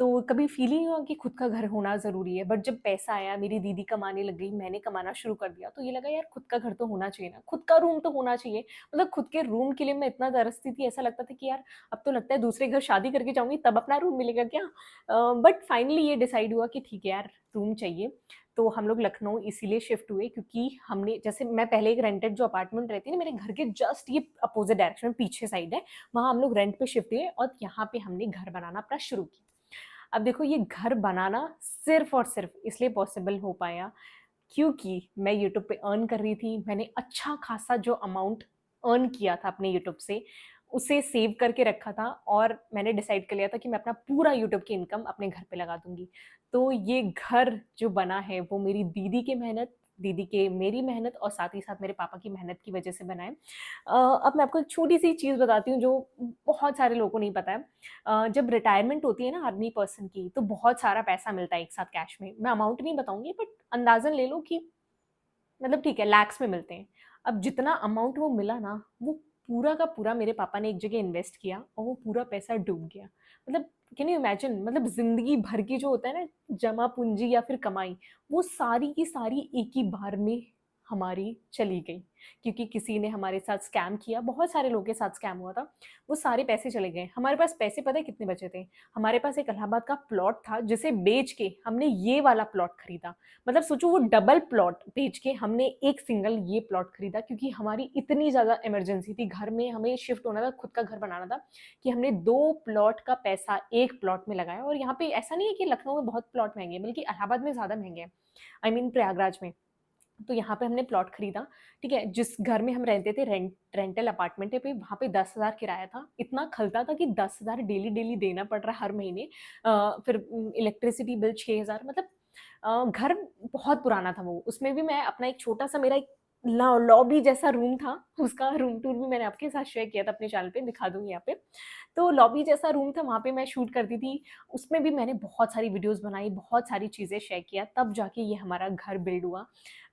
तो कभी फ़ील ही नहीं हुआ कि खुद का घर होना ज़रूरी है। बट जब पैसा आया, मेरी दीदी कमाने लग गई, मैंने कमाना शुरू कर दिया, तो ये लगा यार खुद का घर तो होना चाहिए ना, खुद का रूम तो होना चाहिए। मतलब खुद के रूम के लिए मैं इतना तरसती थी, ऐसा लगता था कि यार अब तो लगता है दूसरे घर शादी करके जाऊँगी तब अपना रूम मिलेगा क्या? बट फाइनली ये डिसाइड हुआ कि ठीक है यार, रूम चाहिए। तो हम लोग लखनऊ इसीलिए शिफ्ट हुए क्योंकि हमने, जैसे मैं पहले एक रेंटेड जो अपार्टमेंट रहती है ना, मेरे घर के जस्ट ये अपोज़िट डायरेक्शन में पीछे साइड है, वहाँ हम लोग रेंट पे शिफ्ट हुए और यहाँ पे हमने घर बनाना अपना शुरू किया। अब देखो, ये घर बनाना सिर्फ़ और सिर्फ़ इसलिए पॉसिबल हो पाया क्योंकि मैं यूट्यूब पे अर्न कर रही थी। मैंने अच्छा खासा जो अमाउंट अर्न किया था अपने यूट्यूब से, उसे सेव करके रखा था और मैंने डिसाइड कर लिया था कि मैं अपना पूरा यूट्यूब की इनकम अपने घर पे लगा दूँगी। तो ये घर जो बना है वो मेरी दीदी की मेहनत, दीदी के मेरी मेहनत और साथ ही साथ मेरे पापा की मेहनत की वज़ह से बना है। अब मैं आपको एक छोटी-सी चीज़ बताती हूँ जो बहुत सारे लोगों को नहीं पता है। जब रिटायरमेंट होती है ना आर्मी पर्सन की, तो बहुत सारा पैसा मिलता है एक साथ कैश में। मैं अमाउंट नहीं बताऊँगी बट अंदाज़न ले लो कि मतलब ठीक है, लैक्स में मिलते हैं। अब जितना अमाउंट वो मिला ना, वो पूरा का पूरा मेरे पापा ने एक जगह इन्वेस्ट किया और वो पूरा पैसा डूब गया। मतलब कैन यू इमेजिन, मतलब ज़िंदगी भर की जो होता है ना जमा पूँजी या फिर कमाई, वो सारी की सारी एक ही बार में हमारी चली गई। क्योंकि किसी ने हमारे साथ स्कैम किया, बहुत सारे लोगों के साथ स्कैम हुआ था। वो सारे पैसे चले गए। हमारे पास पैसे पता है कितने बचे थे? हमारे पास एक इलाहाबाद का प्लॉट था जिसे बेच के हमने ये वाला प्लॉट खरीदा। मतलब सोचो वो डबल प्लॉट बेच के हमने एक सिंगल ये प्लॉट खरीदा, क्योंकि हमारी इतनी ज़्यादा इमरजेंसी थी, घर में हमें शिफ्ट होना था, खुद का घर बनाना था, कि हमने 2 प्लॉट का पैसा एक प्लॉट में लगाया। और यहाँ पे ऐसा नहीं है कि लखनऊ में बहुत प्लॉट महँगे हैं, बल्कि इलाहाबाद में ज़्यादा महँगे हैं। आई मीन प्रयागराज में। तो यहाँ पे हमने प्लॉट खरीदा, ठीक है? जिस घर में हम रहते थे रेंटल अपार्टमेंट पे, वहाँ पे 10,000 किराया था। इतना खलता था कि 10,000 डेली-डेली देना पड़ रहा हर महीने। फिर इलेक्ट्रिसिटी बिल 6,000, मतलब घर बहुत पुराना था वो। उसमें भी मैं अपना एक छोटा-सा मेरा एक लॉबी जैसा रूम था, उसका रूम टूर भी मैंने आपके साथ शेयर किया था अपने चैनल पे, दिखा दूँगी यहाँ पे। तो लॉबी जैसा रूम था, वहाँ पे मैं शूट करती थी। उसमें भी मैंने बहुत सारी वीडियोज़ बनाई, बहुत सारी चीज़ें शेयर किया, तब जाके ये हमारा घर बिल्ड हुआ।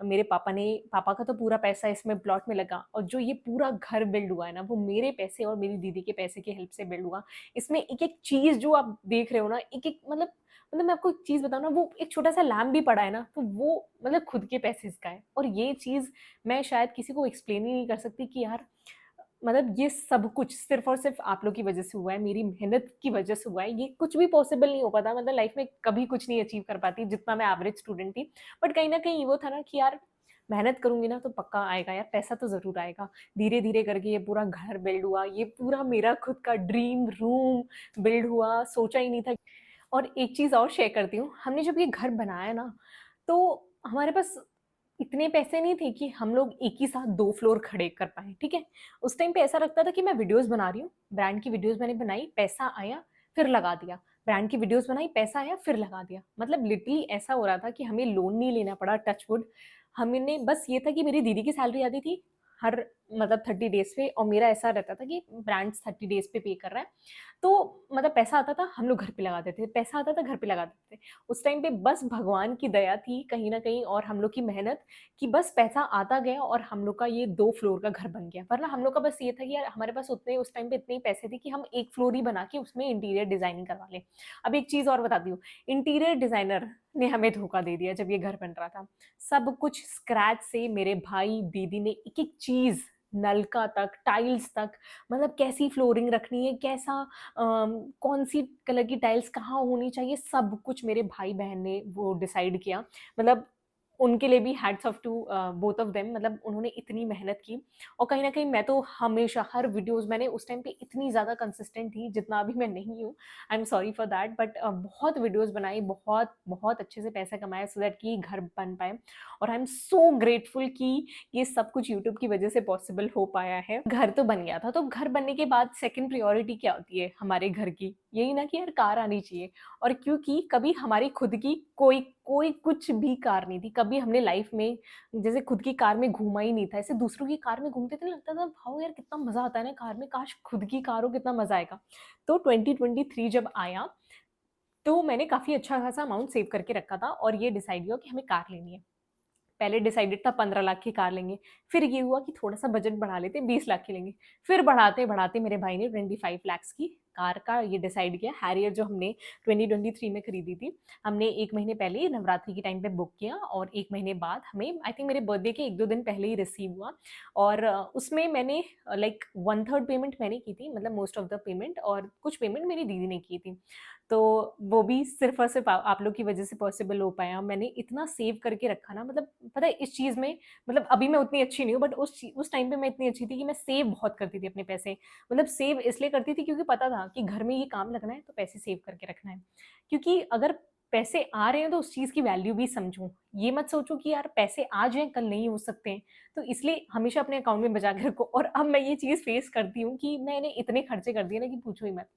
मेरे पापा का तो पूरा पैसा इसमें प्लॉट में लगा, और जो ये पूरा घर बिल्ड हुआ है ना, वो मेरे पैसे और मेरी दीदी के पैसे की हेल्प से बिल्ड हुआ। इसमें एक-एक चीज़ जो आप देख रहे हो ना, एक-एक मतलब मैं आपको एक चीज़ बताऊँ ना, वो एक छोटा-सा लैम्प भी पड़ा है ना, तो वो मतलब खुद के पैसे का है। और ये चीज़ मैं शायद किसी को एक्सप्लेन ही नहीं कर सकती कि यार, मतलब ये सब कुछ सिर्फ़ और सिर्फ़ आप लोग की वज़ह से हुआ है, मेरी मेहनत की वज़ह से हुआ है। ये कुछ भी पॉसिबल नहीं हो पाता, मतलब लाइफ़ में कभी कुछ नहीं अचीव कर पाती, जितना मैं एवरेज स्टूडेंट थी। बट कहीं न कहीं वो था ना कि यार, मेहनत करूँगी ना तो पक्का आएगा यार, पैसा तो ज़रूर आएगा। धीरे-धीरे करके ये पूरा घर बिल्ड हुआ, ये पूरा मेरा खुद का ड्रीम रूम बिल्ड हुआ, सोचा ही नहीं था। और एक चीज़ और शेयर करती हूँ, हमने जब ये घर बनाया ना, तो हमारे पास इतने पैसे नहीं थे कि हम लोग एक ही साथ 2 फ्लोर खड़े कर पाएँ, ठीक है? उस टाइम पे ऐसा लगता था कि मैं वीडियोज़ बना रही हूँ, ब्रांड की वीडियोज़ मैंने बनाई, पैसा आया, फिर लगा दिया। ब्रांड की वीडियोज़ बनाई, पैसा आया, फिर लगा दिया। मतलब लिटरली ऐसा हो रहा था कि हमें लोन नहीं लेना पड़ा, टच वुड। हमने बस ये था कि मेरी दीदी की सैलरी आती थी हर मतलब 30 डेज़ पे, और मेरा ऐसा रहता था कि ब्रांड्स 30 डेज़ पे कर रहा है। तो मतलब पैसा आता था, हम लोग घर पे लगा देते थे, पैसा आता था, घर पे लगा देते थे। उस टाइम पे बस भगवान की दया थी कहीं न कहीं, और हम लोग की मेहनत, कि बस पैसा आता गया और हम लोग का ये 2 फ्लोर का घर बन गया। वरना हम लोग का बस ये था कि यार, हमारे पास उतने उस टाइम पे इतने ही पैसे थे कि हम 1 फ्लोर ही बना के उसमें इंटीरियर डिज़ाइनिंग करवा लें। अब एक चीज़ और बताती हूँ, इंटीरियर डिज़ाइनर ने हमें धोखा दे दिया जब ये घर बन रहा था। सब कुछ स्क्रैच से मेरे भाई, दीदी ने एक-एक चीज़, नलका तक, टाइल्स तक, मतलब कैसी फ्लोरिंग रखनी है, कैसा कौन-सी कलर की टाइल्स कहाँ होनी चाहिए, सब कुछ मेरे भाई-बहन ने वो डिसाइड किया। मतलब उनके लिए भी hats off to both of them, मतलब उन्होंने इतनी मेहनत की। और कहीं न कहीं मैं तो हमेशा हर वीडियोज़, मैंने उस टाइम पे इतनी ज़्यादा कंसिस्टेंट थी, जितना अभी मैं नहीं हूँ। I am sorry for that, but बहुत वीडियोज़ बनाई, बहुत, बहुत अच्छे से पैसा कमाया सो दैट कि घर बन पाए। और आई एम सो ग्रेटफुल कि ये सब कुछ यूट्यूब की वजह से पॉसिबल हो पाया है। घर तो बन गया था, तो घर बनने के बाद सेकंड प्रायोरिटी क्या होती है हमारे घर की? यही ना कि यार, कार आनी चाहिए। और क्योंकि कभी हमारी खुद की कोई कोई कुछ भी कार नहीं थी। कभी हमने लाइफ में जैसे खुद की कार में घूमा ही नहीं था। ऐसे दूसरों की कार में घूमते थे, लगता था भाओ यार, कितना मज़ा आता है ना कार में, काश खुद की कार हो, कितना मज़ा आएगा। तो 2023 जब आया, तो मैंने काफ़ी अच्छा खासा अमाउंट सेव करके रखा था, और ये डिसाइड हुआ कि हमें कार लेनी है। पहले डिसाइडेड था 15 लाख की कार लेंगे, फिर ये हुआ कि थोड़ा-सा बजट बढ़ा लेते हैं, 20 लाख की लेंगे। फिर बढ़ाते-बढ़ाते मेरे भाई ने 25 लाख्स की कार का ये डिसाइड किया। हैरियर जो हमने 2023 में खरीदी थी, हमने 1 महीने पहले ही नवरात्रि के टाइम पे बुक किया, और 1 महीने बाद हमें, आई थिंक मेरे बर्थडे के 1-2 दिन पहले ही रिसीव हुआ। और उसमें मैंने लाइक 1/3 पेमेंट मैंने की थी, मतलब मोस्ट ऑफ द पेमेंट, और कुछ पेमेंट मेरी दीदी ने की थी। तो वो भी सिर्फ़ और सिर्फ़ आप लोग की वज़ह से पॉसिबल हो पाया। मैंने इतना सेव करके रखा ना, मतलब पता है इस चीज़ में, मतलब अभी मैं उतनी अच्छी नहीं हूँ, बट उस टाइम पे मैं इतनी अच्छी थी कि मैं सेव बहुत करती थी अपने पैसे। मतलब सेव इसलिए करती थी क्योंकि पता था कि घर में ये काम लगना है, तो पैसे सेव करके रखना है। क्योंकि अगर पैसे आ रहे हैं तो उस चीज़ की वैल्यू भी समझो। ये मत सोचो कि यार पैसे आज हैं, कल नहीं हो सकते हैं। तो इसलिए हमेशा अपने अकाउंट में बचा के रखो। और अब मैं ये चीज़ फेस करती हूँ कि मैंने इतने खर्चे कर दिए ना कि पूछो ही मत।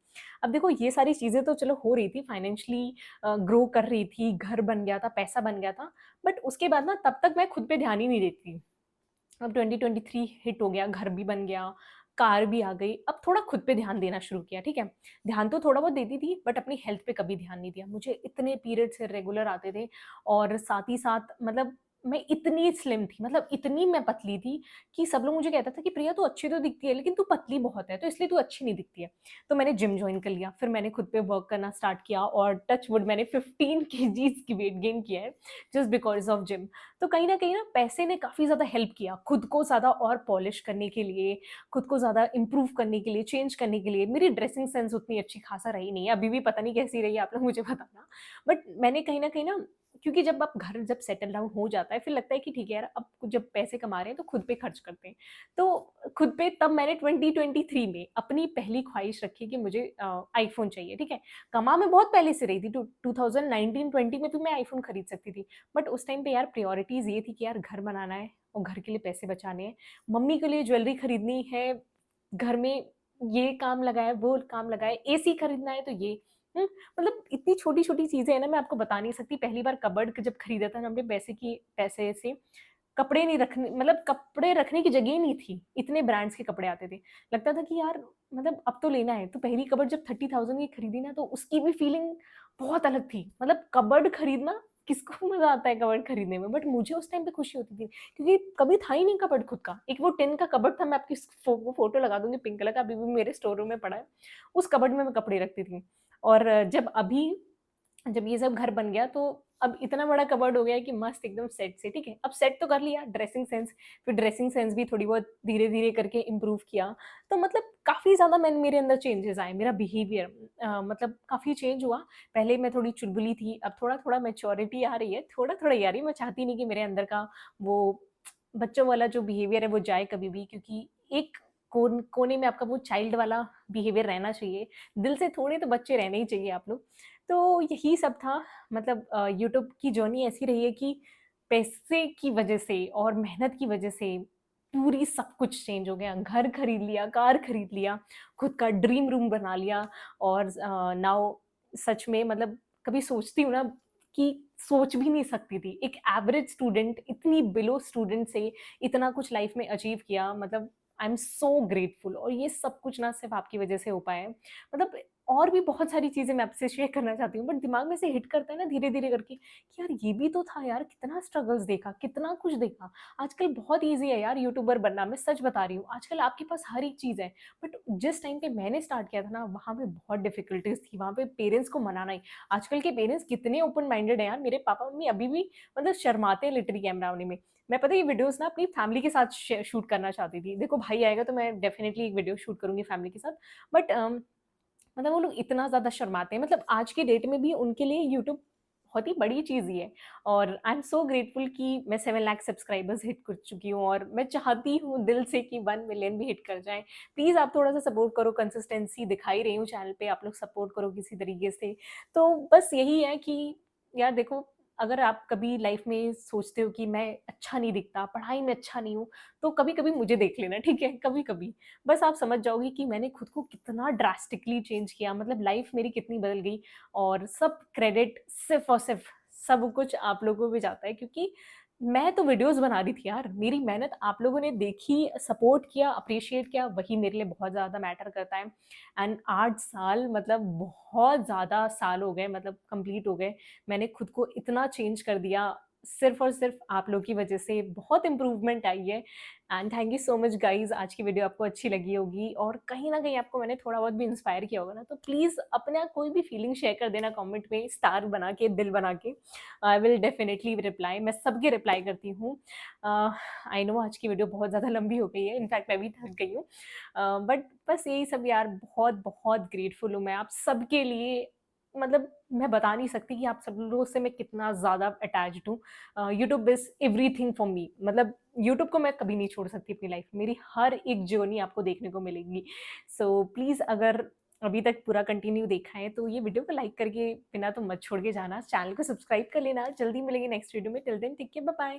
अब देखो, ये सारी चीज़ें तो चलो हो रही थी, फाइनेंशियली ग्रो कर रही थी, घर बन गया था, पैसा बन गया था, बट उसके बाद ना तब तक मैं खुद पे ध्यान ही नहीं देती। अब 2023 हिट हो गया, घर भी बन गया, कार भी आ गई, अब थोड़ा खुद पे ध्यान देना शुरू किया, ठीक है? ध्यान तो थोड़ा बहुत देती थी, बट अपनी हेल्थ पे कभी ध्यान नहीं दिया। मुझे इतने पीरियड्स इर्रेगुलर आते थे, और साथ ही साथ मतलब मैं इतनी स्लिम थी, मतलब इतनी मैं पतली थी कि सब लोग मुझे कहता था कि प्रिया तू अच्छी तो दिखती है, लेकिन तू पतली बहुत है, तो इसलिए तू अच्छी नहीं दिखती है। तो मैंने जिम जॉइन कर लिया, फिर मैंने खुद पे वर्क करना स्टार्ट किया और टच वुड मैंने 15 केजीज़ की वेट गेन किया है, जस्ट बिकॉज़ ऑफ जिम। तो कहीं न कहीं ना पैसे ने काफ़ी ज़्यादा हेल्प किया, खुद को ज़्यादा और पॉलिश करने के लिए, खुद को ज़्यादा इम्प्रूव करने के लिए, चेंज करने के लिए। मेरी ड्रेसिंग सेंस उतनी अच्छी खासा रही नहीं है, अभी भी पता नहीं कैसी रही है, आप लोग मुझे बताना। बट मैंने कहीं न कहीं ना, क्योंकि जब आप घर जब सेटल डाउन हो जाता है, फिर लगता है कि ठीक है यार, अब जब पैसे कमा रहे हैं तो खुद पे खर्च करते हैं। तो खुद पे तब मैंने 2023 में अपनी पहली ख्वाहिश रखी कि मुझे आईफ़ोन चाहिए, ठीक है? कमा मैं बहुत पहले से रही थी, 2019-20 में भी मैं आईफ़ोन खरीद सकती थी। बट उस टाइम पे यार प्रायोरिटीज़ ये थी कि यार घर बनाना है और घर के लिए पैसे बचाने हैं, मम्मी के लिए ज्वेलरी खरीदनी है, घर में ये काम लगा है, वो काम लगा है, एसी खरीदना है तो ये। हुँ, मतलब इतनी छोटी-छोटी चीज़ें हैं ना, मैं आपको बता नहीं सकती। पहली बार कबर्ड जब खरीदा था ना हमने पैसे से, कपड़े नहीं रखने, मतलब कपड़े रखने की जगह ही नहीं थी, इतने ब्रांड्स के कपड़े आते थे। लगता था कि यार मतलब अब तो लेना है, तो पहली कबर्ड जब 30,000 की खरीदी ना, तो उसकी भी फीलिंग बहुत अलग थी। मतलब कबर्ड खरीदना, किसको मज़ा आता है कबर्ड खरीदने में, बट मुझे उस टाइम पे खुशी होती थी, क्योंकि कभी था ही नहीं कबर्ड खुद का। एक वो टिन का कबर्ड था, मैं आपकी वो फ़ोटो लगा दूँगी पिंक कलर का, अभी भी मेरे स्टोर रूम में पड़ा है। उस कबर्ड में मैं कपड़े रखती थी। और जब ये सब घर बन गया, तो अब इतना बड़ा कबर्ड हो गया है कि मस्त एकदम सेट से, ठीक है? अब सेट तो कर लिया ड्रेसिंग सेंस, फिर ड्रेसिंग सेंस भी थोड़ी बहुत धीरे-धीरे करके इम्प्रूव किया। तो मतलब काफ़ी ज़्यादा मेरे अंदर चेंजेज़ आए, मेरा बिहेवियर मतलब काफ़ी चेंज हुआ। पहले मैं थोड़ी चुलबुली थी, अब थोड़ा-थोड़ा मैच्योरिटी आ रही है, थोड़ा-थोड़ा ही आ रही है। मैं चाहती नहीं कि मेरे अंदर का वो बच्चों वाला जो बिहेवियर है वो जाए कभी भी, क्योंकि एक कोने में आपका वो चाइल्ड वाला बिहेवियर रहना चाहिए। दिल से थोड़े तो बच्चे रहने ही चाहिए आप लोग। तो यही सब था, मतलब यूट्यूब की जर्नी ऐसी रही है कि पैसे की वजह से और मेहनत की वजह से पूरी सब कुछ चेंज हो गया। घर खरीद लिया, कार खरीद लिया, खुद का ड्रीम रूम बना लिया और नाउ सच में मतलब कभी सोचती हूँ ना कि सोच भी नहीं सकती थी। एक एवरेज स्टूडेंट इतनी बिलो स्टूडेंट से इतना कुछ लाइफ में अचीव किया, मतलब आई एम सो ग्रेटफुल, और ये सब कुछ ना सिर्फ़ आपकी वजह से हो पाया है। मतलब और भी बहुत सारी चीज़ें मैं आपसे शेयर करना चाहती हूँ, बट दिमाग में से हिट करता है ना धीरे-धीरे करके कि यार ये भी तो था यार, कितना स्ट्रगल्स देखा, कितना कुछ देखा। आजकल बहुत ईज़ी है यार यूट्यूबर बनना, मैं सच बता रही हूँ। आजकल आपके पास हर एक चीज़ है, बट जिस टाइम पे मैंने स्टार्ट किया था ना, वहाँ पे बहुत डिफ़िकल्टीज़ थी, वहाँ पे पेरेंट्स को मनाना ही। आजकल के पेरेंट्स कितने ओपन माइंडेड हैं यार, मेरे पापा-मम्मी अभी भी मतलब शर्माते हैं लिटरली कैमरा आने में। मैं पता है ये वीडियोज़ ना अपनी फैमिली के साथ शूट करना चाहती थी। देखो भाई आएगा तो मैं डेफ़िनिटली एक वीडियो शूट करूँगी फैमिली के साथ, बट मतलब वो लोग इतना ज़्यादा शर्माते हैं, मतलब आज की डेट में भी उनके लिए यूट्यूब बहुत ही बड़ी चीज़ ही है। और आई एम सो ग्रेटफुल कि मैं 7 लाख सब्सक्राइबर्स हिट कर चुकी हूँ, और मैं चाहती हूँ दिल से कि 1 मिलियन भी हिट कर जाएँ। प्लीज़ आप थोड़ा-सा सपोर्ट करो, कंसिस्टेंसी दिखा ही रही हूँ चैनल पे, आप लोग सपोर्ट करो किसी तरीके से। तो बस यही है कि यार देखो, अगर आप कभी लाइफ़ में सोचते हो कि मैं अच्छा नहीं दिखता, पढ़ाई में अच्छा नहीं हूँ, तो कभी-कभी मुझे देख लेना, ठीक है? कभी-कभी। बस आप समझ जाओगे कि मैंने खुद को कितना ड्रास्टिकली चेंज किया, मतलब लाइफ मेरी कितनी बदल गई, और सब क्रेडिट सिर्फ़ और सिर्फ़ सब कुछ आप लोगों पे जाता है, क्योंकि मैं तो वीडियोज़ बना रही थी यार, मेरी मेहनत आप लोगों ने देखी, सपोर्ट किया, एप्रिशिएट किया, वही मेरे लिए बहुत ज़्यादा मैटर करता है। एंड 8 साल मतलब बहुत ज़्यादा साल हो गए, मतलब कंप्लीट हो गए। मैंने खुद को इतना चेंज कर दिया, सिर्फ़ और सिर्फ़ आप लोग की वजह से बहुत इम्प्रूवमेंट आई है। And thank you so much guys, आज की वीडियो आपको अच्छी लगी होगी और कहीं न कहीं आपको मैंने थोड़ा बहुत भी इंस्पायर किया होगा ना, तो प्लीज़ अपना कोई भी फीलिंग शेयर कर देना कमेंट में, स्टार बना के, दिल बना के। आई विल डेफिनिटली रिप्लाई, मैं सबके रिप्लाई करती हूँ। आई नो आज की वीडियो बहुत ज़्यादा लंबी हो गई है, इनफैक्ट मैं भी थक गई हूँ। बट बस यही सब यार, बहुत-बहुत ग्रेटफुल हूँ मैं आप सबके लिए, मतलब मैं बता नहीं सकती कि आप सब लोगों से मैं कितना ज़्यादा अटैच्ड हूँ। YouTube is everything for me, मतलब यूट्यूब को मैं कभी नहीं छोड़ सकती अपनी लाइफ में, मेरी हर एक जर्नी आपको देखने को मिलेगी। सो प्लीज़ अगर अभी तक पूरा कंटिन्यू देखा है तो ये वीडियो को लाइक करके बिना तो मत छोड़ के जाना, चैनल को सब्सक्राइब कर लेना। जल्दी मिलेंगे नेक्स्ट वीडियो में, till then take care, bye bye.